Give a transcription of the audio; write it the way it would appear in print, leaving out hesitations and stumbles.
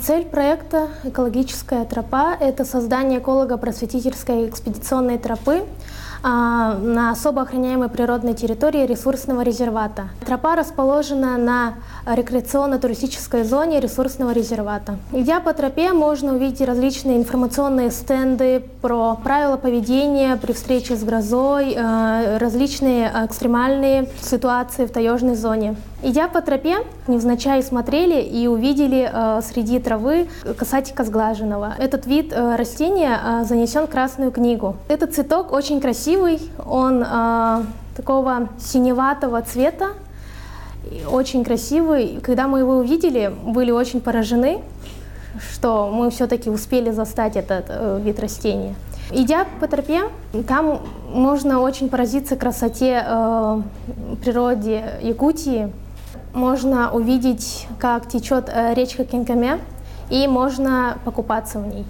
Цель проекта «Экологическая тропа» — это создание эколого-просветительской экспедиционной тропы на особо охраняемой природной территории ресурсного резервата. Тропа расположена на рекреационно-туристической зоне ресурсного резервата. Идя по тропе, можно увидеть различные информационные стенды про правила поведения при встрече с грозой, различные экстремальные ситуации в таежной зоне. Идя по тропе, невзначай смотрели и увидели среди травы касатика сглаженного. Этот вид растения занесен в Красную книгу. Этот цветок очень красивый, он такого синеватого цвета, очень красивый. Когда мы его увидели, были очень поражены, что мы все-таки успели застать этот вид растения. Идя по тропе, там можно очень поразиться красоте природы Якутии. Можно увидеть, как течет речка Кенкаме, и можно покупаться в ней.